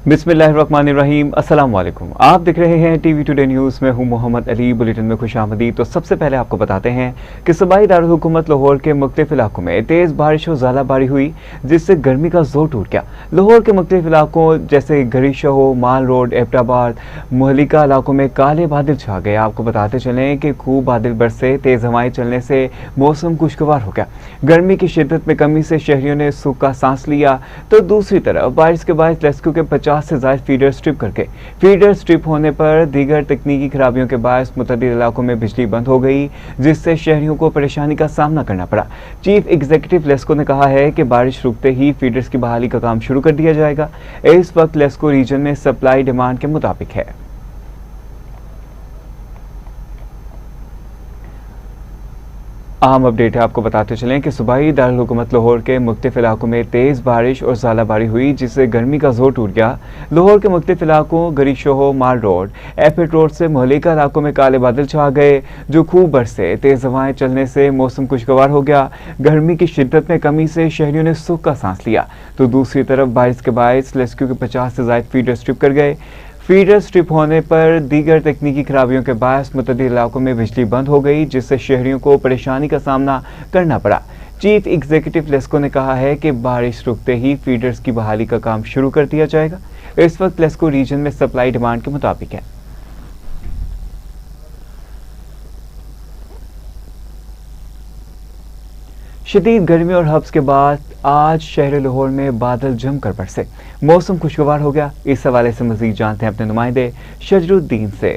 बिस्मिल्लाहिर्रहमानिर्रहीम। अस्सलाम वालेकुम। आप देख रहे हैं टीवी टुडे न्यूज़ में हूं मोहम्मद अली। बुलेटिन में खुशामदीद। तो सबसे पहले आपको बताते हैं कि सूबाई दारुल हुकूमत लाहौर के मुख्तलिफ इलाकों में तेज़ बारिश और ज़ालाबारी हुई, जिससे गर्मी का जोर टूट गया। लाहौर के मुख्तलिफ इलाकों जैसे गरी शहो, माल रोड, एबटाबाद, मुहलिका इलाकों में काले बादल छा गए। आपको बताते चलें कि खूब बादल बरसे, तेज़ हवाएं चलने से मौसम खुशगवार हो गया। गर्मी की शिद्दत में कमी से शहरियों ने सूखा सांस लिया। तो दूसरी तरफ बारिश के बाद रेस्क्यू के 50 से ज्यादा फीडर स्ट्रिप करके फीडर स्ट्रिप होने पर दीगर तकनीकी खराबियों के बाद मुतअद्दिद इलाकों में बिजली बंद हो गई, जिससे शहरियों को परेशानी का सामना करना पड़ा। चीफ एग्जीक्यूटिव लेस्को ने कहा है कि बारिश रुकते ही फीडर्स की बहाली का काम शुरू कर दिया जाएगा। इस वक्त लेस्को रीजन में सप्लाई डिमांड के मुताबिक है। अहम अपडेट है, आपको बताते चलें कि सूबाई दारुल हुकूमत लाहौर के मुख्तलिफ इलाकों में तेज़ बारिश और ज़ालाबारी हुई, जिससे गर्मी का जोर टूट गया। लाहौर के मुख्तलिफ इलाकों गरी शहो, माल रोड, एयरपोर्ट रोड से मुहलिका इलाकों में काले बादल छा गए, जो खूब बरसे। तेज़ हवाएं चलने से मौसम खुशगवार हो गया। गर्मी की शिद्दत में कमी से शहरियों ने सुख का सांस लिया। तो दूसरी तरफ बारिश के बायस रेस्क्यू के 50 से ज़ायद फीडर स्ट्रिप कर गए। फीडर स्ट्रिप होने पर दीगर तकनीकी खराबियों के बायस मुतअद्दिद इलाकों में बिजली बंद हो गई, जिससे शहरियों को परेशानी का सामना करना पड़ा। चीफ एग्जीक्यूटिव लेस्को ने कहा है कि बारिश रुकते ही फीडर्स की बहाली का काम शुरू कर दिया जाएगा। इस वक्त लेस्को रीजन में सप्लाई डिमांड के मुताबिक है। शदीद गर्मी और हब्स के बाद आज शहर लाहौर में बादल जमकर बरसे, मौसम खुशगवार हो गया। इस हवाले से मजीद जानते हैं अपने नुमाइंदे शजरुद्दीन से।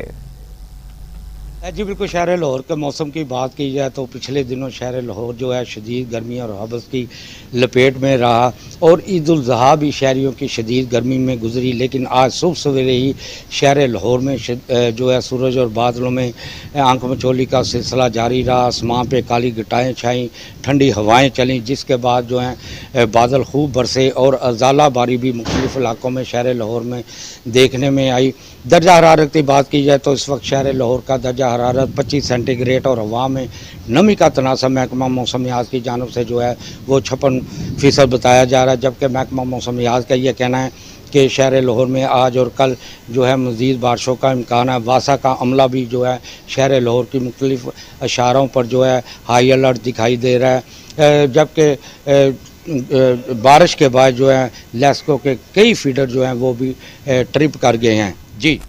जी बिल्कुल, शहर लाहौर के मौसम की बात की जाए तो पिछले दिनों शहर लाहौर जो है शदीद गर्मी और हबस की लपेट में रहा और ईद उल ज़ुहा भी शहरियों की शदीद गर्मी में गुजरी। लेकिन आज सुबह सवेरे ही शहर लाहौर में जो है सूरज और बादलों में आंख मचोली का सिलसिला जारी रहा। आसमान पे काली घटाएँ छाईं, ठंडी हवाएँ चलीं, जिसके बाद जो हैं बादल खूब बरसे और ज़ालाबारी भी मुख्तलिफ़ इलाकों में शहर लाहौर में देखने में आई। दर्जा हरारत की बात की जाए तो इस वक्त शहर लाहौर का दर्जा हरारत 25 सेंटीग्रेड और हवा में नमी का तनासब महकमा मौसमियात की जानब से जो है वो 56% बताया जा रहा है। जबकि महकमा मौसमियात का ये कहना है कि शहर लाहौर में आज और कल जो है मज़ीद बारिशों का इम्कान है। वासा का अमला भी जो है शहर लाहौर की मुख्तलिफ़ इशारों पर जो है हाई अलर्ट दिखाई दे रहा है। जबकि बारिश के बाद जो है लेस्को के कई फीडर जो हैं वो भी ट्रिप कर गए हैं। जी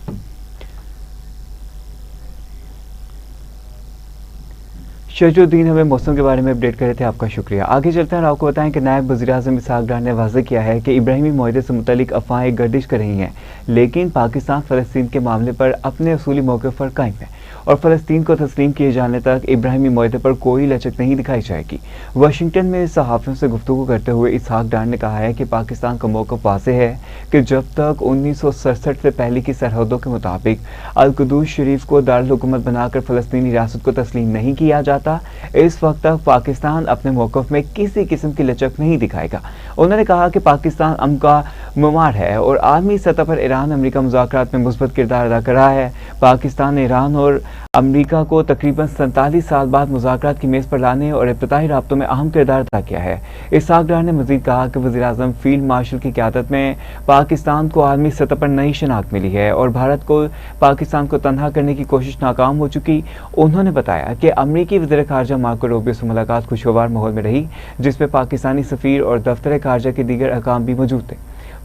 शजरुद्दीन हमें मौसम के बारे में अपडेट कर रहे थे, आपका शुक्रिया। आगे चलते हैं और आपको बताएं कि नायब वज़ीर-ए-आज़म इसहाक डार ने वाज़ेह किया है कि इब्राहिमी मुआहदे से मुतल्लिक अफवाहें गर्दिश कर रही हैं, लेकिन पाकिस्तान फ़लस्तीन के मामले पर अपने असूली मौक़िफ़ पर कायम है और फ़लस्तीन को तस्लीम किए जाने तक इब्राहिमी मुआहदे पर कोई लचक नहीं दिखाई जाएगी। वाशिंगटन में सहाफ़ियों से गुफ्तगू करते हुए इसहाक डार ने कहा है कि पाकिस्तान का मौक़िफ़ वाज़ेह है कि जब तक 1967 से पहले की सरहदों के मुताबिक अल-कुद्दूस शरीफ को दारुल हुकूमत बनाकर फ़लस्तीनी रियासत को तस्लीम नहीं किया जाता, इस वक्त तक पाकिस्तान अपने मौक़िफ़ में किसी किस्म की लचक नहीं दिखाएगा। उन्होंने कहा कि पाकिस्तान अमन का मुमार है और आलमी सतह पर ईरान अमेरिका मुज़ाकरात में मुस्बत किरदार अदा कर रहा है। पाकिस्तान ने ईरान और अमेरिका को तकरीबन 47 साल बाद मुज़ाकरात की मेज़ पर लाने और इब्तिदाई राब्तों में अहम किरदार अदा किया है। इसहाक डार ने मज़ीद कहा कि वज़ीर-ए-आज़म फील्ड मार्शल की क़यादत में पाकिस्तान को आलमी सतह पर नई शनाख्त मिली है और भारत को पाकिस्तान को तनहा करने की कोशिश नाकाम हो चुकी। उन्होंने बताया कि अमरीकी वज़ीर ख़ारजा मार्को रूबियो से मुलाकात खुशगवार माहौल में रही, जिसमें पाकिस्तानी सफ़ीर और दफ्तर ख़ारजा के दीगर अहकाम भी मौजूद थे।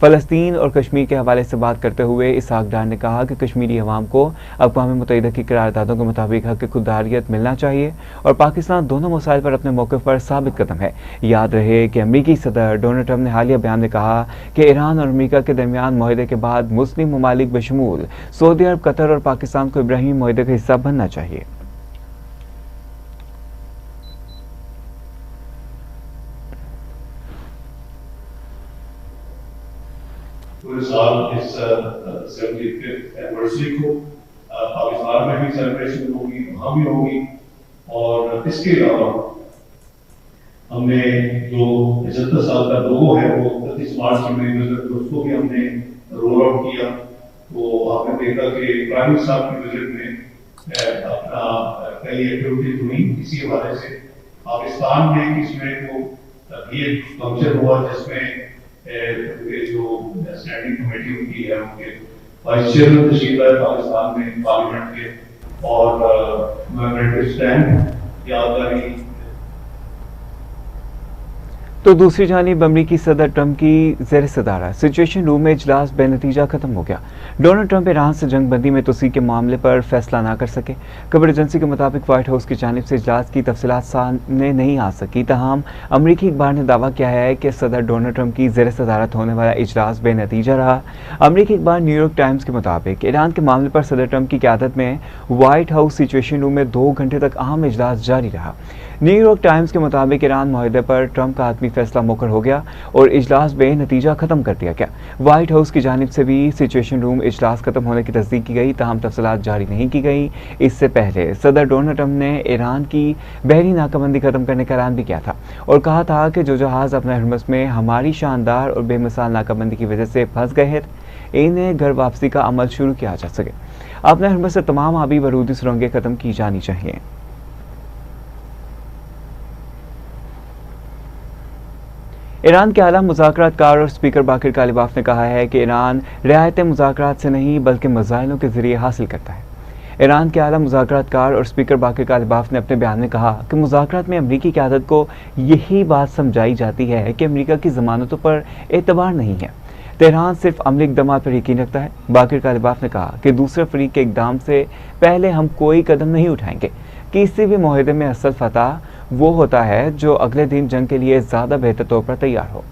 फ़लस्तीन और कश्मीर के हवाले से बात करते हुए इसहाक डार ने कहा कि कश्मीरी अवाम को अक़वाम मुत्तहिदा की करारदादों के मुताबिक हक़ खुददारियत मिलना चाहिए और पाकिस्तान दोनों मसाइल पर अपने मौक़िफ़ पर साबित कदम है। याद रहे कि अमरीकी सदर डोनाल्ड ट्रंप ने हालिया बयान में कहा कि ईरान और अमरीका के दरमियान मुआहदे के बाद मुस्लिम ममालिक बशमूल सऊदी अरब, कतर और पाकिस्तान को इब्राहिमी मुआहदे का हिस्सा बनना चाहिए। पूरे साल इस 75th एनिवर्सरी को पाकिस्तान में भी सेलिब्रेशन होगी, वहाँ भी होगी। और इसके अलावा हमने जो 75 साल का लोगो है वो 31 मार्च में उसको भी हमने रोल आउट किया। तो आपने देखा कि प्राइम साहब की विजिट में अपना कई एक्टिविटीज हुई इसी हवाले से। पाकिस्तान में इसमें को भी एक फंक्शन हुआ जिसमें जो स्टैंडिंग कमेटी उनकी है, उनके वाइस चेयरमैन तशरीफ लाए पाकिस्तान में पार्लियामेंट के, और मेमोरेंडम स्टैंड यादगारी। तो दूसरी जानिब अमरीकी सदर ट्रंप की ज़ेर सदारत सिचुएशन रूम में इजलास बेनतीजा खत्म हो गया। डोनाल्ड ट्रंप ईरान से जंग बंदी में तोसी के मामले पर फैसला ना कर सके। खबर एजेंसी के मुताबिक व्हाइट हाउस की जानिब से इजलास की तफसीलात सामने नहीं आ सकी। तमाम अमरीकी अखबार ने दावा किया है कि सदर डोनाल्ड ट्रंप की ज़ेर सदारत होने वाला इजलास बेनतीजा रहा। अमरीकी अखबार न्यूयॉर्क टाइम्स के मुताबिक ईरान के मामले पर सदर ट्रंप की क़यादत में व्हाइट हाउस सिचुएशन रूम में 2 घंटे तक अहम इजलास जारी रहा। न्यूयॉर्क टाइम्स के मुताबिक ईरान माहदे पर ट्रंप का आत्मी फैसला मुकर हो गया और इजलास बेनतीजा खत्म कर दिया गया। व्हाइट हाउस की जानिब से भी सिचुएशन रूम इजलास खत्म होने की तस्दीक की गई, तमाम तफसीलात जारी नहीं की गई। इससे पहले सदर डोनाल्ड ट्रंप ने ईरान की बहरी नाकाबंदी खत्म करने का ऐलान भी किया था और कहा था कि जो जहाज़ अपने हरमस में हमारी शानदार और बेमिसाल नाकाबंदी की वजह से फंस गए हैं, इन्हें घर वापसी का अमल शुरू किया जा सके। अपने हरमस से तमाम आबी बरूदी सुरंगें खत्म की जानी चाहिए। ईरान के आला मुज़ाकरातकार और स्पीकर बाकिर कालिबाफ ने कहा है कि ईरान रियायतें मुज़ाकरात से नहीं बल्कि मिसाइलों के जरिए हासिल करता है। ईरान के आला मुज़ाकरातकार और स्पीकर बाकिर कालिबाफ ने अपने बयान में कहा कि मुज़ाकरात में अमरीकी क़यादत को यही बात समझाई जाती है कि अमरीका की ज़मानतों पर एतबार नहीं है। तेहरान सिर्फ अमली इक़दाम पर यकीन रखता है। बाकिर कालिबाफ ने कहा कि दूसरे फरीक के इक़दाम से पहले हम कोई कदम नहीं उठाएंगे। किसी भी मुआहदे में असल फतह वो होता है जो अगले दिन जंग के लिए ज़्यादा बेहतर तौर पर तैयार हो।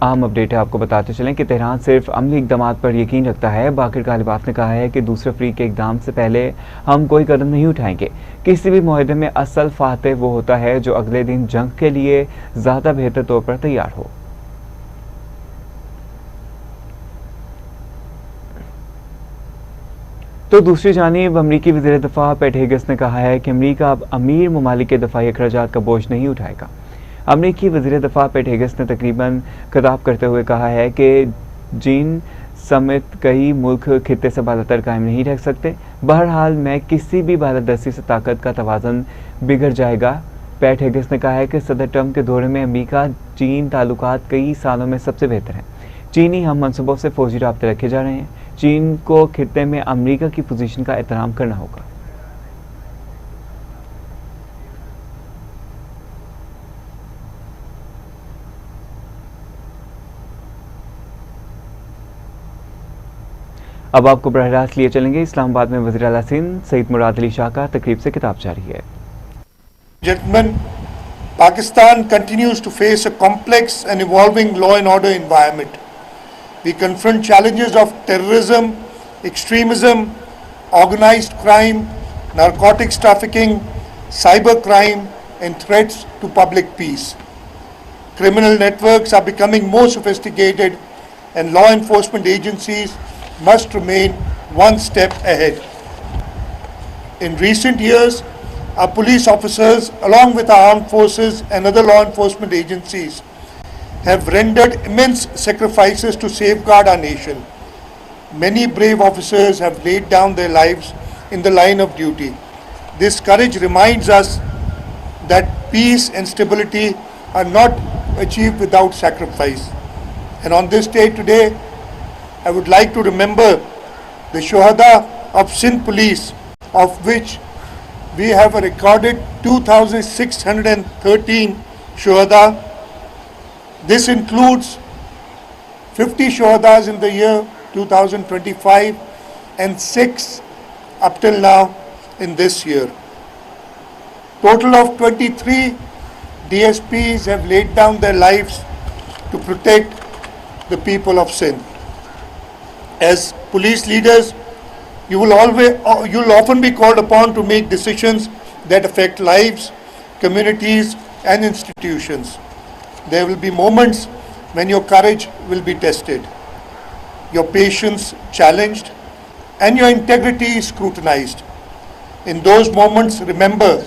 अहम अपडेट है, आपको बताते चलें कि तेहरान सिर्फ अमली इक़दाम पर यकीन रखता है। बाकिर कालिबाफ ने कहा है कि दूसरे फरीक के इक़दाम से पहले हम कोई कदम नहीं उठाएंगे। किसी भी मुआहदे में असल फातह वो होता है जो अगले दिन जंग के लिए ज़्यादा बेहतर तौर पर तैयार हो। तो दूसरी जानिब अमरीकी वज़ीर दफ़ा पैट हेगस ने कहा है कि अमरीका अब अमीर ममालिक के दफ़ाई अखराजात का बोझ नहीं उठाएगा। अमरीकी वज़ीर दफ़ा पैट हेगस ने तकरीबन खिताब करते हुए कहा है कि चीन समेत कई मुल्क खित्ते से बालातर कायम नहीं रह सकते। बहरहाल मैं किसी भी बालादस्ती से ताकत का तवाज़न बिगड़ जाएगा। पैट हेगस ने कहा है कि सदर ट्रंप के दौरे में अमरीका चीन ताल्लुकात कई सालों में सबसे बेहतर हैं। चीनी हम मनसूबों से फौजी राब्ते रखे जा रहे हैं। चीन को खित्ते में अमरीका की पोजीशन का एहतराम करना होगा। अब आपको बरह रास्त लिए चलेंगे इस्लामाबाद में वज़ीर आला सिंध सईद मुराद अली शाह का तकरीब से खिताब जारी है। Gentlemen, Pakistan continues to face a complex and evolving law and order environment. We confront challenges of terrorism, extremism, organized crime, narcotics trafficking, cyber crime, and threats to public peace. Criminal networks are becoming more sophisticated, and law enforcement agencies must remain one step ahead. In recent years, our police officers, along with our armed forces and other law enforcement agencies, have rendered immense sacrifices to safeguard our nation. Many brave officers have laid down their lives in the line of duty. This courage reminds us that peace and stability are not achieved without sacrifice. And on this day today, I would like to remember the Shuhada of Sindh Police, of which we have a recorded 2,613 Shuhada. This includes 50 Shuhadas in the year 2025 and 6 up till now in this year. Total of 23 DSPs have laid down their lives to protect the people of Sindh. As police leaders, you'll often be called upon to make decisions that affect lives, communities, and institutions. There will be moments when your courage will be tested, your patience challenged, and your integrity scrutinized. In those moments, remember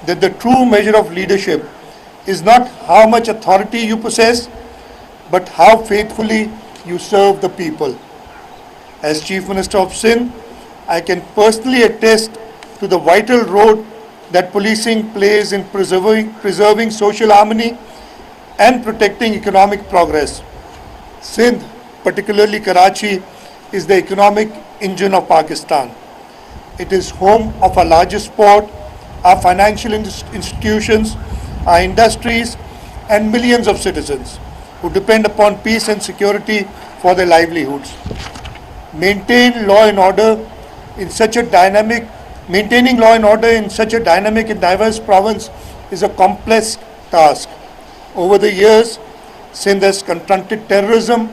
that the true measure of leadership is not how much authority you possess, but how faithfully you serve the people. As Chief Minister of Sindh, I can personally attest to the vital role that policing plays in preserving social harmony and protecting economic progress. Sindh, particularly Karachi, is the economic engine of Pakistan. It is home of our largest port, our financial institutions, our industries, and millions of citizens who depend upon peace and security for their livelihoods. Maintaining law and order in such a dynamic and diverse province is a complex task. Over the years, Sindh has confronted terrorism,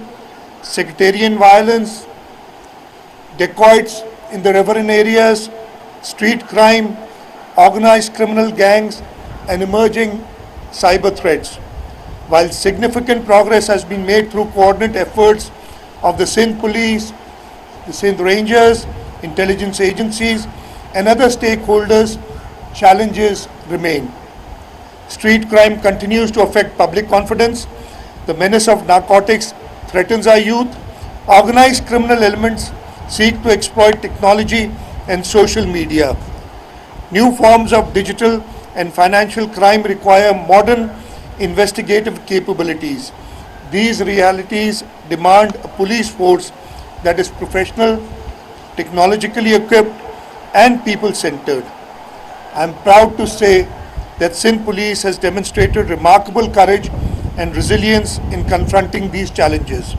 sectarian violence, dacoits in the riverine areas, street crime, organized criminal gangs, and emerging cyber threats. While significant progress has been made through coordinated efforts of the Sindh Police, the Sindh Rangers, intelligence agencies, and other stakeholders, challenges remain. Street crime continues to affect public confidence. The menace of narcotics threatens our youth. Organized criminal elements seek to exploit technology and social media. New forms of digital and financial crime require modern investigative capabilities. These realities demand a police force that is professional, technologically equipped, and people-centered. I am proud to say that Sindh Police has demonstrated remarkable courage and resilience in confronting these challenges.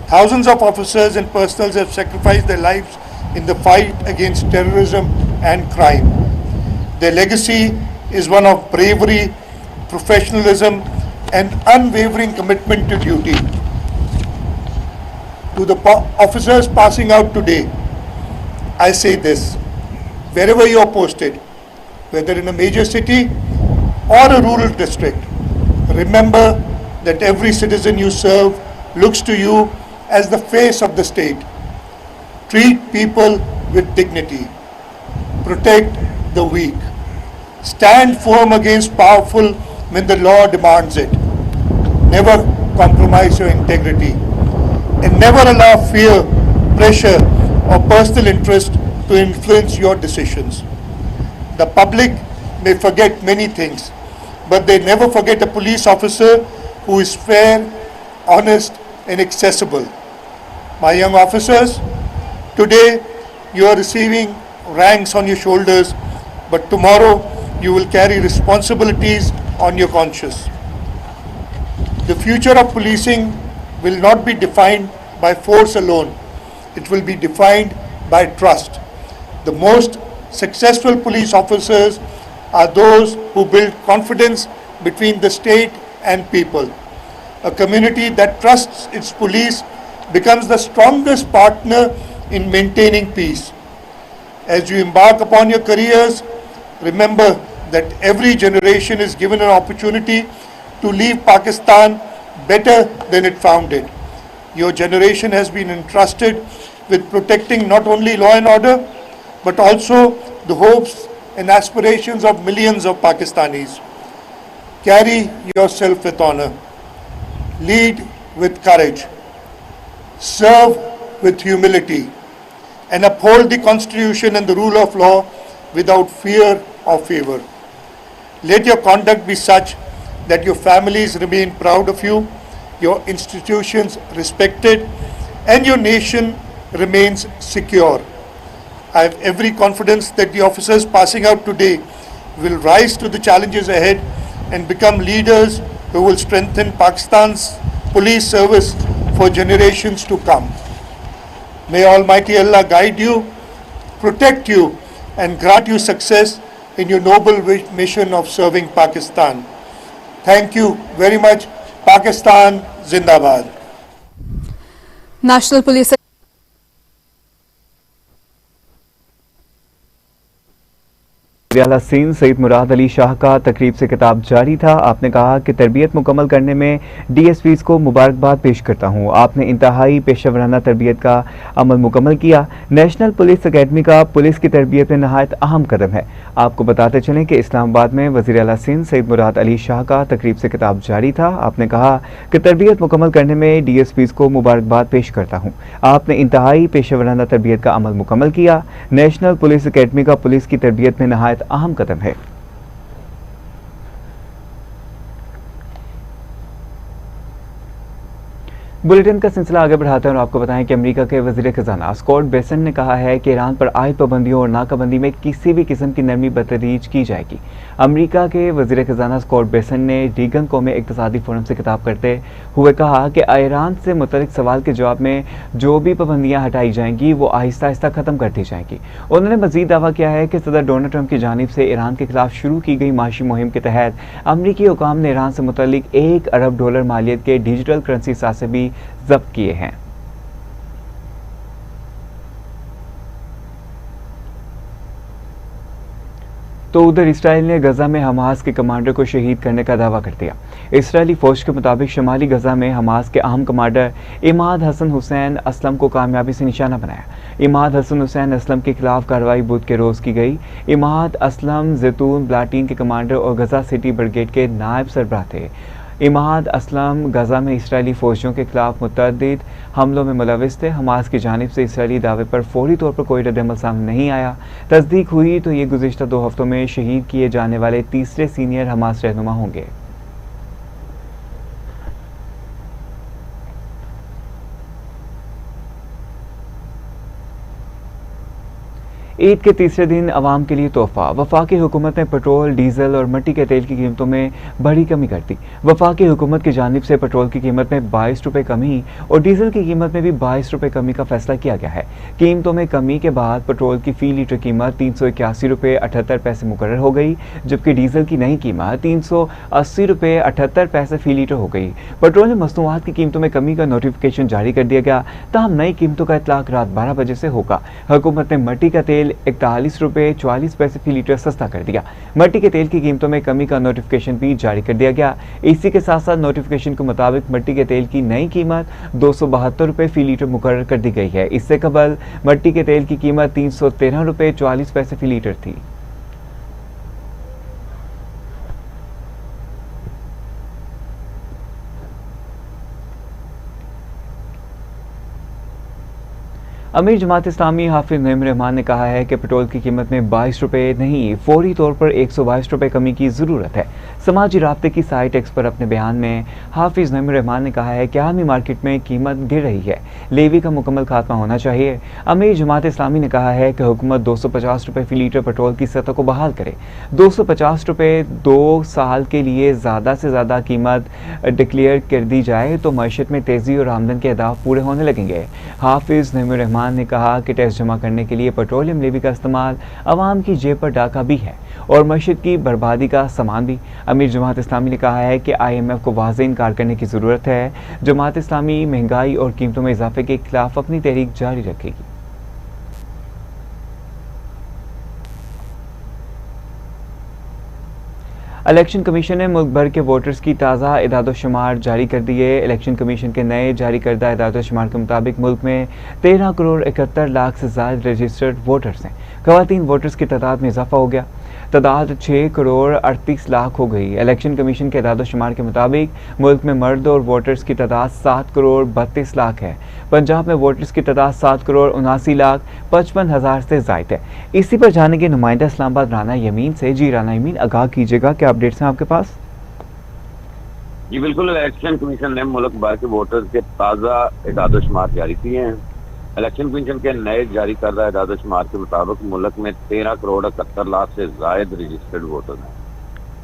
Thousands of officers and personnel have sacrificed their lives in the fight against terrorism and crime. Their legacy is one of bravery, professionalism, and unwavering commitment to duty. To the officers passing out today, I say this: wherever you are posted, whether in a major city or a rural district, remember that every citizen you serve looks to you as the face of the state. Treat people with dignity. Protect the weak. Stand firm against powerful when the law demands it. Never compromise your integrity. And never allow fear, pressure, or personal interest to influence your decisions. The public may forget many things, but they never forget a police officer who is fair, honest, and accessible. My young officers, today you are receiving ranks on your shoulders, but tomorrow you will carry responsibilities on your conscience. The future of policing will not be defined by force alone. It will be defined by trust. The most successful police officers are those who build confidence between the state and people. A community that trusts its police becomes the strongest partner in maintaining peace. As you embark upon your careers, remember that every generation is given an opportunity to leave Pakistan better than it found it. Your generation has been entrusted with protecting not only law and order, but also the hopes and aspirations of millions of Pakistanis. Carry yourself with honor. Lead with courage. Serve with humility. And uphold the Constitution and the rule of law without fear or favor. Let your conduct be such that your families remain proud of you, your institutions respected, and your nation remains secure. I have every confidence that the officers passing out today will rise to the challenges ahead and become leaders who will strengthen Pakistan's police service for generations to come. May Almighty Allah guide you, protect you, and grant you success in your noble mission of serving Pakistan. Thank you very much. Pakistan Zindabad. National Police वज़ीर-ए-आला Sindh Saeed Murad Ali Shah का तकरीब से खिताब जारी था। आपने कहा कि तरबियत मुकम्मल करने में डीएसपीज़ को मुबारकबाद पेश करता हूँ। आपने इंतहाई पेशेवराना तरबियत का अमल मुकम्मल किया। नेशनल पुलिस अकेडमी का पुलिस की तरबियत में नहायत अहम कदम है। आपको बताते चलें कि इस्लामाबाद में वज़ीर-ए-आला सिंध सईद मुराद अली शाह का तकरीब से खिताब जारी था। आपने कहा कि तरबियत मुकम्मल करने में डीएसपीज़ को मुबारकबाद पेश करता हूँ। आपने इंतहाई पेशेवराना तरबियत का अमल मुकम्मल किया। नेशनल पुलिस अकेडमी का पुलिस की तरबियत में नहायत अहम कदम है। बुलेटिन का सिलसिला आगे बढ़ाते हैं और आपको बताएं कि अमेरिका के वजीर खजाना स्कॉट बेसेंट ने कहा है कि ईरान पर आयत पाबंदियों और नाकाबंदी में किसी भी किस्म की नरमी बतदरीज की जाएगी। अमेरिका के वजीर खजाना स्कॉट बेसेंट ने रीगन कौमी इक्तिसादी फोरम से खिताब करते हुए कहा कि ईरान से मुतल्लिक सवाल के जवाब में जो भी पाबंदियाँ हटाई जाएंगी वो आहिस्ता आहिस्ता ख़त्म कर दी जाएंगी। उन्होंने मजीद दावा किया है कि सदर डोनाल्ड ट्रंप की जानिब से ईरान के खिलाफ शुरू की गई माशी मुहिम के तहत अमरीकी हुकाम ने ईरान से मुतल्लिक $1 अरब मालियत के डिजिटल करेंसी सासे भी जब्त किए हैं। तो उधर इसराइल ने गजा में हमास के कमांडर को शहीद करने का दावा कर दिया। इसराइली फौज के मुताबिक शमाली गजा में हमास के अहम कमांडर इमाद हसन हुसैन असलम को कामयाबी से निशाना बनाया। इमाद हसन हुसैन असलम के खिलाफ कार्रवाई बुध के रोज की गई। इमाद असलम जैतून प्लाटून के कमांडर और गजा सिटी ब्रिगेड के नायब सरबराह थे। इमाद असलम गजा में इसराइली फौजियों के खिलाफ मुतअद्दिद हमलों में मुलविस थे। हमास की जानिब से इसराइली दावे पर फौरी तौर पर कोई रद्द-ए-अमल सामने नहीं आया। तस्दीक हुई तो ये गुज़िश्ता 2 हफ्तों में शहीद किए जाने वाले तीसरे सीनियर हमास रहनुमा होंगे। ईद के तीसरे दिन अवाम के लिए तोहफा। वफाकी हुकूमत ने पेट्रोल, डीजल और मिट्टी के तेल की कीमतों में बड़ी कमी कर दी। वफाकी हुकूमत की जानिब से पेट्रोल की कीमत में 22 रुपये कमी और डीजल की कीमत में भी 22 रुपये कमी का फैसला किया गया है। कीमतों में कमी के बाद पेट्रोल की फ़ी लीटर कीमत 381 रुपये 78 पैसे मुकर्रर हो गई, जबकि डीजल की नई कीमत 380 रुपये 78 पैसे फ़ी लीटर हो गई। पेट्रोलियम मसनूआत की कीमतों में कमी का नोटिफिकेशन जारी कर दिया गया, ताहम नई कीमतों का इतलाक रात 12 बजे से होगा। हुकूमत ने मिट्टी का तेल 41 रुपये 44 पैसे फी लीटर सस्ता कर दिया। मिट्टी के तेल की कीमतों में कमी का नोटिफिकेशन भी जारी कर दिया गया। इसी के साथ साथ नोटिफिकेशन के मुताबिक मिट्टी के तेल की नई कीमत 272 रुपये फी लीटर मुकर्रर कर दी गई है। इससे कबल मिट्टी के तेल की कीमत 313 रुपये 44 पैसे फी लीटर थी। अमीर जमात इस्लामी हाफिज नईम रहमान ने कहा है कि पेट्रोल की कीमत में 22 रुपये नहीं, फौरी तौर पर 122 रुपये कमी की ज़रूरत है। समाजी राब्ते की साइट एक्स पर अपने बयान में हाफिज नईम रहमान ने कहा है कि आमी मार्केट में कीमत गिर रही है, लेवी का मुकम्मल खात्मा होना चाहिए। अमीर जमात इस्लामी ने कहा है कि हुकूमत 250 रुपये फ़ी लीटर पेट्रोल की सतह को बहाल करे। 250 रुपये 2 साल के लिए ज़्यादा से ज़्यादा कीमत डिक्लेयर कर दी जाए तो मईशत में तेज़ी और आमदन के अहदाफ पूरे होने लगेंगे। हाफिज नईम रहमान ने कहा कि टैक्स जमा करने के लिए पेट्रोलियम लेवी का इस्तेमाल अवाम की जेब पर डाका भी है और मईशत की बर्बादी का सामान भी। अमीर जमात इस्लामी ने कहा है कि IMF को वाज़ेह इनकार करने की ज़रूरत है। जमात इस्लामी महंगाई और कीमतों में इजाफे के खिलाफ अपनी तहरीक जारी रखेगी। इलेक्शन कमीशन ने मुल्क भर के वोटर्स की ताज़ा इदाद-ओ-शुमार जारी कर दी है। इलेक्शन कमीशन के नए जारी करदा इदाद-ओ-शुमार के मुताबिक मुल्क में 13 करोड़ 71 लाख से ज़्यादा रजिस्टर्ड वोटर्स हैं। ख़वातीन वोटर्स की तादाद में इजाफा हो गया, तादाद 6 करोड़ 38 लाख हो गई। इलेक्शन कमीशन के इदाद-ओ-शुमार के मुताबिक मुल्क में मर्द और वोटर्स की तादाद 7 करोड़ 32 लाख है। पंजाब में वोटर्स की तादाद 7 करोड़ 79 लाख 55 हज़ार से ज़ायद है। इसी पर जानेंगे नुमाइंदा इस्लामाबाद राना यमीन से। जी राना यमीन, आगाह कीजिएगा, क्या अपडेट्स हैं आपके पास? जी बिल्कुल, इलेक्शन कमीशन ने मुल्क भर के वोटर्स के ताज़ा इदाद-ओ-शुमार जारी किए हैं। इलेक्शन कमीशन के नए जारी करदा इदाद-ओ-शुमार के मुताबिक मुल्क में 13 करोड़ 71 लाख से जायद रजिस्टर्ड वोटर्स हैं।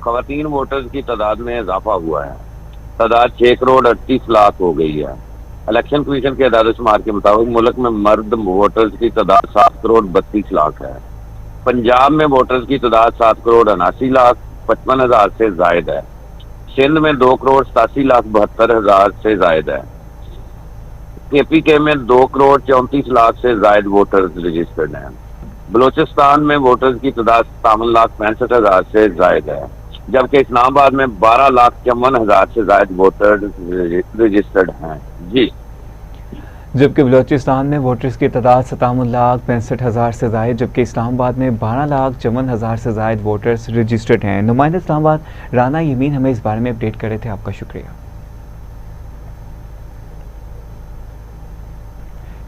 ख़वातीन वोटर्स की तादाद में इजाफा हुआ है, तादाद 6 करोड़ 38 लाख हो गई है। इलेक्शन कमीशन के इदाद-ओ-शुमार के मुताबिक मुल्क में मर्द वोटर्स की तादाद 7 करोड़ 32 लाख है। पंजाब में वोटर्स की तादाद 7 करोड़ 79 लाख 55 हज़ार से जायद है। सिंध में 2 करोड़ 87 लाख 72 हज़ार से जायद है। KPK में 2 करोड़ 34 लाख से जायद वोटर्स रजिस्टर्ड हैं। बलोचिस्तान में वोटर्स की तादाद 57 लाख 65 हज़ार से जायद है, जबकि इस्लामाबाद में 12 लाख 54 हज़ार से जायद वोटर्स रजिस्टर्ड हैं। जी, जबकि बलोचिस्तान में वोटर्स की तादाद 57 लाख 65 हज़ार से जायद, जबकि इस्लामाबाद में 12 लाख 54 हज़ार से जायद वोटर्स रजिस्टर्ड हैं। नुमाइंदा इस्लामाबाद राना यमीन हमें इस बारे में अपडेट कर रहे थे, आपका शुक्रिया।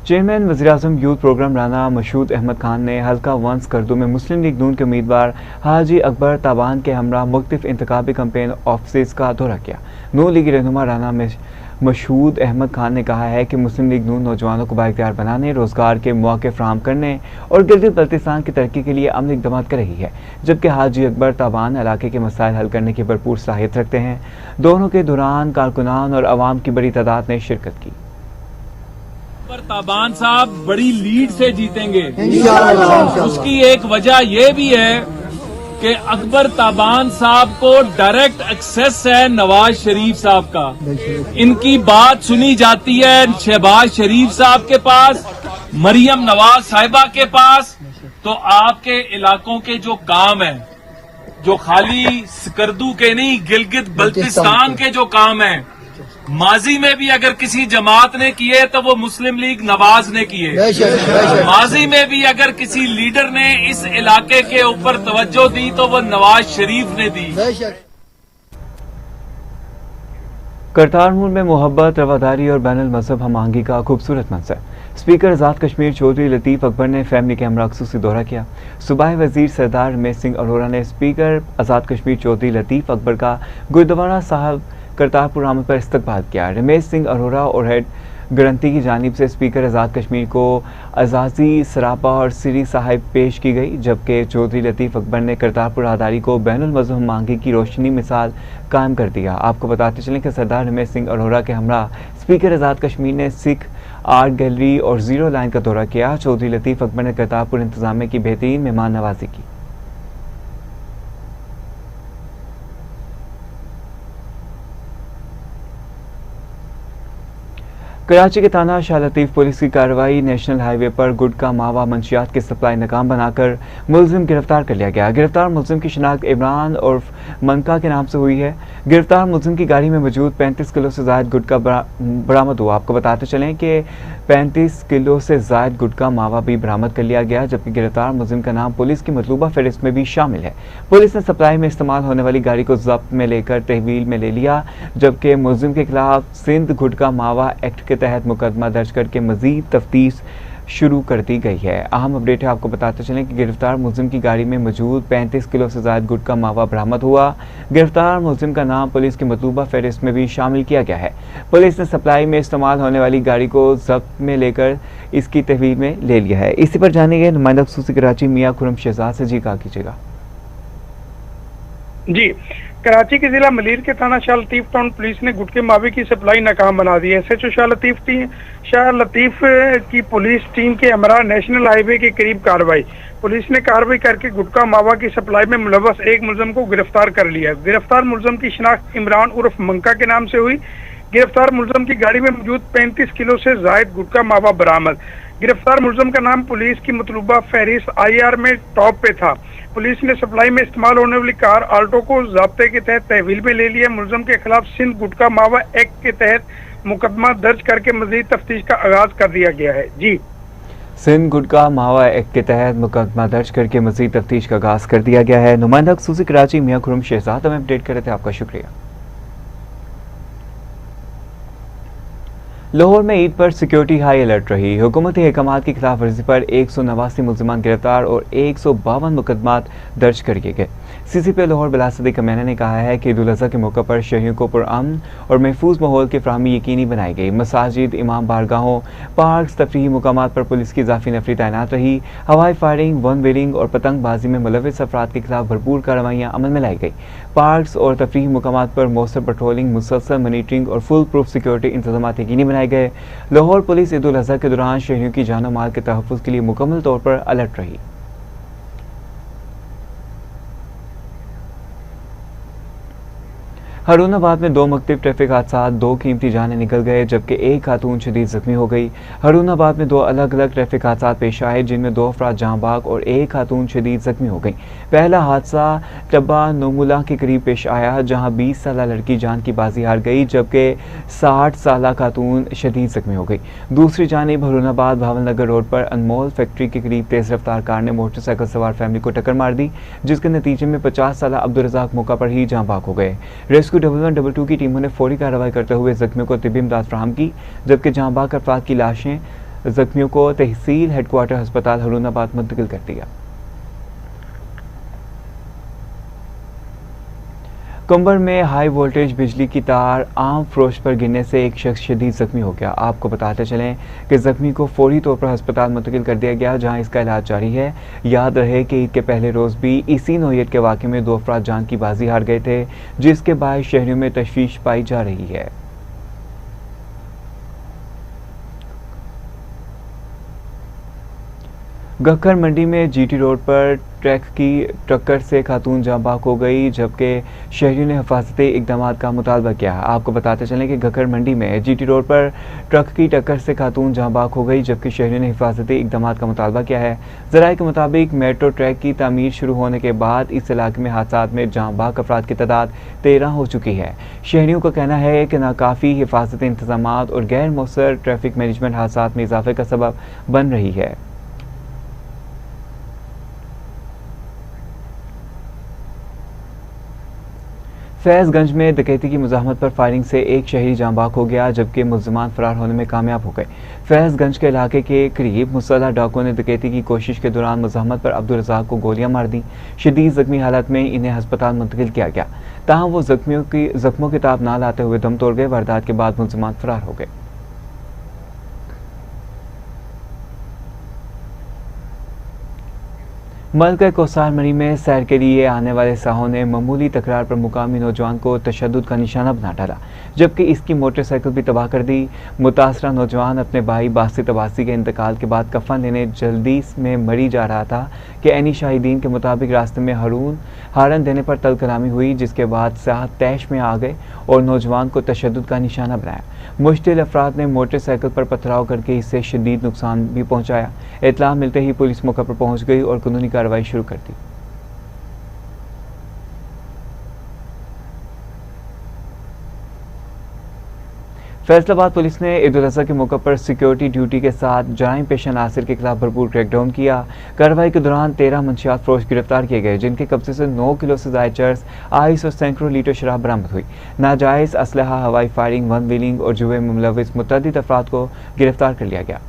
चेयरमैन वज़ीर-ए-आज़म यूथ प्रोग्राम राना मशहूद अहमद खान ने हल्का वंस करदू में मुस्लिम लीग नून के उम्मीदवार हाजी अकबर ताबान के हमरा मुख्तलिफ इंतखाबी कैंपेन ऑफिस का दौरा किया। नून लीगी रहनुमा राना मशहूद अहमद खान ने कहा है कि मुस्लिम लीग नून नौजवानों को बाइख्तियार बनाने, रोजगार के मौके फराहम करने और गिलगित बल्तिस्तान की तरक्की के लिए अमली इक़दाम कर रही है, जबकि हाजी अकबर ताबान इलाके के मसाइल हल करने की भरपूर सलाहियत रखते हैं। दोनों के दौरान कारकुनान और अवाम की बड़ी तादाद ने शिरकत की। ताबान साहब बड़ी लीड से जीतेंगे। उसकी एक वजह यह भी है कि अकबर ताबान साहब को डायरेक्ट एक्सेस है नवाज शरीफ साहब का। इनकी बात सुनी जाती है शहबाज शरीफ साहब के पास, मरियम नवाज साहिबा के पास। तो आपके इलाकों के जो काम है, जो खाली स्कर्दू के नहीं, गिलगित बल्तिस्तान के जो काम है, माजी में भी अगर किसी जमात ने किए तो वो मुस्लिम लीग नवाज ने किए। माजी में भी अगर किसी लीडर ने इस इलाके के ऊपर तवज्जो दी तो वो नवाज शरीफ ने दी। करतारपुर में मोहब्बत, रवादारी और बैनुल मजहब हम आहंगी का खूबसूरत मंजर। स्पीकर आज़ाद कश्मीर चौधरी लतीफ़ अकबर ने फैमिली के हमरा ख़ुसूसी दौरा किया। सूबाई वजीर सरदार रमेश सिंह अरोड़ा ने स्पीकर आज़ाद कश्मीर चौधरी लतीफ़ अकबर का गुरुद्वारा साहब करतारपुर आमद पर इस्तकबाल किया। रमेश सिंह अरोड़ा और हेड ग्रंथी की जानिब से स्पीकर आज़ाद कश्मीर को अजाजी सरापा और सिरी साहिब पेश की गई, जबकि चौधरी लतीफ़ अकबर ने करतारपुर राहदारी को बैनुल मजहब मांगी की रोशनी मिसाल कायम कर दिया। आपको बताते चलें कि सरदार रमेश सिंह अरोड़ा के हमरा स्पीकर आज़ाद कश्मीर ने सिख आर्ट गैलरी और जीरो लाइन का दौरा किया। चौधरी लतीफ़ अकबर ने करतारपुर इंतजामिया की बेहतरीन मेहमान नवाजी की। कराची के थाना शाह लतीफ़ पुलिस की कार्रवाई। नेशनल हाईवे पर गुटखा मावा मंशियात की सप्लाई नाकाम बनाकर मुलजिम गिरफ्तार कर लिया गया। गिरफ्तार मुलजिम की शिनाख्त इमरान उर्फ मनका के नाम से हुई है। गिरफ्तार मुलजिम की गाड़ी में मौजूद 35 किलो से ज़ायद गुटखा बरामद हुआ। आपको बताते चलें कि 35 किलो से ज़ायद गुटखा मावा भी बरामद कर लिया गया, जबकि गिरफ्तार मुलजिम का नाम पुलिस की मतलूबा फहरिस्त में भी शामिल है। पुलिस ने सप्लाई में इस्तेमाल होने वाली गाड़ी को जब्त में लेकर तहवील में ले लिया, जबकि मुलजिम के खिलाफ सिंध गुटखा मावा एक्ट के तहत मुकदमा दर्ज करके मजीद तफ्तीश शुरू कर दी गई है। अहम अपडेट है, आपको बताते चलें कि गिरफ्तार मुलजिम की गाड़ी में मौजूद 35 किलो से ज़ायद गुटखा मावा बरामद हुआ। गिरफ्तार मुलजिम का नाम पुलिस की मतलूबा फहरिस्त में भी शामिल किया गया है। पुलिस ने सप्लाई में इस्तेमाल होने वाली गाड़ी को जब्त में लेकर इसकी तहवील में ले लिया है। इसी पर जानेंगे नुमाइंदा ख़ुसूसी कराची मियां खुरम शहजाद से। जी, कहा कीजिएगा। जी, कराची के जिला मलीर के थाना शाह लतीफ टाउन पुलिस ने गुटखे मावे की सप्लाई नाकाम बना दी है। SHO शाह लतीफ की पुलिस टीम के हमरा नेशनल हाईवे के करीब कार्रवाई। पुलिस ने कार्रवाई करके गुटखा मावा की सप्लाई में मुलव्वस एक मुलजिम को गिरफ्तार कर लिया। गिरफ्तार मुलजिम की शिनाख्त इमरान उर्फ मंका के नाम से हुई। गिरफ्तार मुलजिम की गाड़ी में मौजूद 35 किलो से जायद गुटखा मावा बरामद। गिरफ्तार मुलजिम का नाम पुलिस की मतलूबा फहरिस्त IR में टॉप पे था। पुलिस ने सप्लाई में इस्तेमाल होने वाली कार आल्टो को ज़ाब्ते के तहत तहवील में ले लिया। मुलजिम के खिलाफ सिंध गुटखा मावा एक्ट के तहत मुकदमा दर्ज करके मजीद तफ्तीश का आगाज कर दिया गया है। जी, सिंध गुटखा मावा एक्ट के तहत मुकदमा दर्ज करके मजीद तफ्तीश का आगाज कर दिया गया है। नुमाइंदा ख़ुसूसी कराची मियां खुरम शहजाद हमें अपडेट कर रहे थे, आपका शुक्रिया। लाहौर में ईद पर सिक्योरिटी हाई अलर्ट रही। हुकूमती अहकामात की खिलाफ वर्जी पर 189 मुलजिमान गिरफ्तार और 152 मुकदमात दर्ज कर किए गए। CCP लाहौर बिलाल सदीक कमीना ने कहा है कि ईद उल अज़हा के मौके पर शहरियों को पुरअमन और महफूज माहौल की फराहमी यकीनी बनाई गई। मसाजिद, इमाम बारगाहों, पार्क, तफरीही मुकामात पर पुलिस की इजाफी नफरी तैनात रही। हवाई फायरिंग, वन व्हीलिंग और पतंगबाजी में मुलविस अफराद के खिलाफ भरपूर कार्रवाइयाँ अमल में लाई गई। पार्क्स और तफरीही मुकामात पर मौसर पेट्रोलिंग, मुसलसल मॉनिटरिंग और फुल प्रूफ सिक्योरिटी इंतजाम यकीनी बनाए गए। लाहौर पुलिस ईद उल अज़हा के दौरान शहरियों की जान और माल के तहफ़्फ़ुज़ के लिए मुकम्मल तौर पर अलर्ट रही। हारूनाबाद में 2 मुख्तलिफ ट्रैफिक हादसा, 2 कीमती जानें निकल गए, जबकि एक खातून शदीद जख्मी हो गई। हारूनाबाद में 2 अलग अलग ट्रैफिक हादसा पेश आए, जिनमें 2 अफराद जहां बाग और एक खातून शदीद जख्मी हो गई। पहला हादसा टब्बा नोमुला के करीब पेश आया, जहां 20 साला लड़की जान की बाजी हार गई, जबकि 60 साला खातून शदीद जख्मी हो गई। दूसरी जानिब हारूनाबाद भावलनगर रोड पर अनमोल फैक्ट्री के करीब तेज रफ्तार कार ने मोटरसाइकिल सवार फैमिली को टक्कर मार दी, जिसके नतीजे में 50 साला अब्दुल रज़ाक मौका पर ही जहां बाग हो गए। रेस्क्यू 1122 की टीमों ने फौरी कार्रवाई करते हुए जख्मियों को तिब्बी इमदाद फराहम की, जबकि जहां बाग अफराद की लाशें जख्मियों को तहसील हेडक्वार्टर अस्पताल हरूनाबाद मुंतकिल कर दिया। कुंबर में हाई वोल्टेज बिजली की तार आम फरोश पर गिरने से एक शख्स शदीद जख्मी हो गया। आपको बताते चलें कि जख्मी को फौरी तौर पर अस्पताल मुंतकिल कर दिया गया, जहां इसका इलाज जारी है। याद रहे कि ईद के पहले रोज़ भी इसी नौयत के वाक़े में 2 अफराद जान की बाजी हार गए थे, जिसके बाद शहरियों में तशवीश पाई जा रही है। गक्कर मंडी में जीटी रोड पर ट्रक की टक्कर से खातून जाँ बाक हो गई, जबकि शहरियों ने हिफाजती इकदाम का मुतालबा किया। आपको बताते चलें कि गक्कर मंडी में जीटी रोड पर ट्रक की टक्कर से खातून जाँ बाक हो गई, जबकि शहरियों ने हिफाजती इकदाम का मुतालबा किया है। ज़राए के मुताबिक मेट्रो ट्रैक की तामीर शुरू होने के बाद इस इलाके में हादसात में जाँ बाक अफराद की तादाद 13 हो चुकी है। शहरियों का कहना है कि नाकाफ़ी हिफाजती इंतजाम और गैर मौसर ट्रैफिक मैनेजमेंट हादसात में इजाफे का सबब बन रही है। फैज़गंज में डकैती की मुज़ाहमत पर फायरिंग से एक शहरी जाँ बाक हो गया, जबकि मुल्ज़िमान फरार होने में कामयाब हो गए। फैज़गंज के इलाके के करीब मुसल्लह डाकुओं ने डकैती की कोशिश के दौरान मुज़ाहमत पर अब्दुल रज़ाक को गोलियां मार दी। शदीद ज़ख्मी हालत में इन्हें अस्पताल मुंतकिल किया गया, ताहम वो ज़ख्मों की ताब ना लाते हुए दम तोड़ गए। वारदात के बाद मुल्ज़िमान फरार हो गए। मलका कोसार मरी में सैर के लिए आने वाले साहों ने मामूली तकरार पर मुकामी नौजवान को तशद्दुद का निशाना बना डाला, जबकि इसकी मोटरसाइकिल भी तबाह कर दी। मुतासरा नौजवान अपने भाई बासित अब्बासी के इंतकाल के बाद कफन लेने जल्दी में मरी जा रहा था कि ऐनी शाहिदीन के मुताबिक रास्ते में हारन देने पर तल कलामी हुई, जिसके बाद साह तैश में आ गए और नौजवान को तशद्दुद का निशाना बनाया। मुश्तिल अफराद ने मोटरसाइकिल पर पथराव करके इससे शदीद नुकसान भी पहुँचाया। इत्तला मिलते ही पुलिस मौके पर पहुँच गई और कानूनी कार्रवाई शुरू कर दी। फैसलाबाद पुलिस ने ईद उल अज़हा के मौके पर सिक्योरिटी ड्यूटी के साथ जराइम पेशा नासिर के खिलाफ भरपूर क्रैकडाउन किया। कार्रवाई के दौरान 13 मंशियात फरोश गिरफ्तार किए गए, जिनके कब्जे से 9 किलो से ज़ायद चर्स, आइस और सैकड़ों लीटर शराब बरामद हुई। नाजायज़ असलहा, हवाई फायरिंग, वन व्हीलिंग और जुए में मुलविस मुतअद्दिद अफराद को गिरफ्तार कर लिया गया।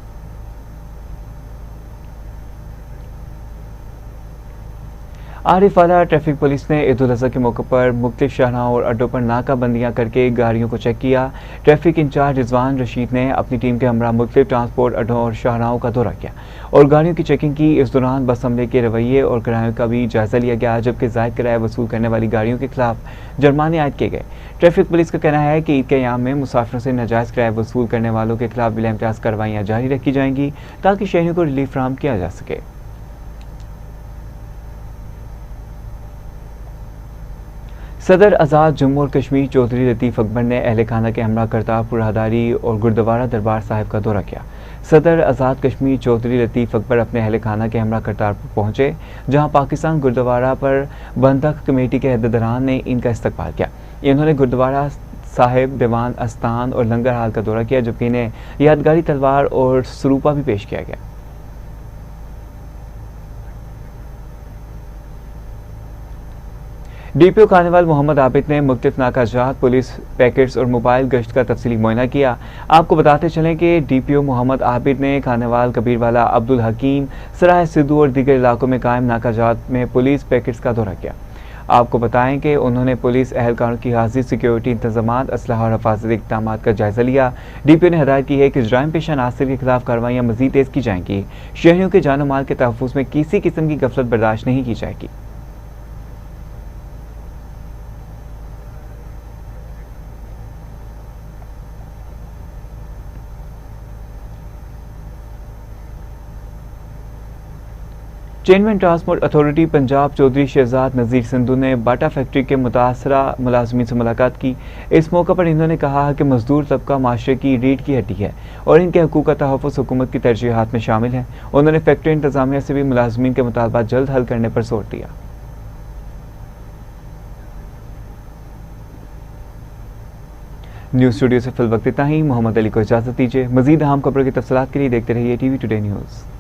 आरिफवाला ट्रैफिक पुलिस ने ईद उल अज़हा के मौके पर मुख्तलिफ शाहराहों और अड्डों पर नाकाबंदियां करके गाड़ियों को चेक किया। ट्रैफिक इंचार्ज रिजवान रशीद ने अपनी टीम के हमरा मुख्तलिफ ट्रांसपोर्ट अड्डों और शाहराहों का दौरा किया और गाड़ियों की चेकिंग की। इस दौरान बस अमले के रवैये और किरायों का भी जायजा लिया गया, जबकि ज़ायद किराया वसूल करने वाली गाड़ियों के खिलाफ जुर्माने आयद किए गए। ट्रैफिक पुलिस का कहना है कि ईद के अयाम में मुसाफिरों से नाजायज़ किराया वसूल करने वालों के खिलाफ बिला इम्तियाज़ कार्रवाइयाँ जारी रखी जाएंगी, ताकि शहरियों को रिलीफ फराहम किया जा सके। सदर आज़ाद जम्मू और कश्मीर चौधरी लतीफ़ अकबर ने अहले खाना के हमरा करतारपुर राहदारी और गुरुद्वारा दरबार साहिब का दौरा किया। सदर आज़ाद कश्मीर चौधरी लतीफ़ अकबर अपने अहले खाना के हमरा करतारपुर पहुँचे, जहाँ पाकिस्तान गुरुद्वारा पर बंधक कमेटी के अहदेदारान ने इनका इस्तकबाल किया। इन्होंने गुरुद्वारा साहिब, दीवान अस्तान और लंगर हाल का दौरा किया, जबकि इन्हें यादगारी तलवार और सरूपा भी पेश किया गया। डीपीओ कार्निवाल मोहम्मद आबिद ने मुख्तलिफ नाकाजात, पुलिस पैकेट्स और मोबाइल गश्त का तफसीली मुआयना किया। आपको बताते चलें कि डीपीओ मोहम्मद आबिद ने कार्निवाल, कबीरवाला, अब्दुल हकीम, सराय सिद्धू और दीगर इलाकों में कायम नाकाजात में पुलिस पैकेट्स का दौरा किया। आपको बताएं कि उन्होंने पुलिस एहलकारों की हाजिर, सिक्योरिटी इंतजामात, असलहा और हिफाजती इक़दाम का जायजा लिया। डीपीओ ने हदायत की है कि जराइम पेशा नासिर के खिलाफ कार्रवाइयाँ मज़ीद तेज़ की जाएंगी। शहरियों के जान माल के तहफ़्फ़ुज़ में किसी किस्म की गफलत बर्दाश्त नहीं की जाएगी। Chairman transport authority Punjab Chaudhry Shahzad Nazir Sindhu ने बाटा फैक्ट्री के मुतासरा मुलाजमीन से मुलाकात की। इस मौके पर इन्होंने कहा कि मजदूर तबका माशरे की रीढ़ की हड्डी है और इनके हकूक़ का तहफ़्फ़ुज़ हुकूमत की तरजीहात में शामिल है। उन्होंने फैक्ट्री इंतज़ामिया से भी मुलाजमीन के मुतालबात जल्द हल करने पर जोर दिया। न्यूज़ स्टूडियो से फिल वक्त इतना ही। मोहम्मद अली को इजाज़त दीजिए। मज़ीद अहम खबरों की तफसीलात के लिए देखते रहिए टीवी टुडे न्यूज़।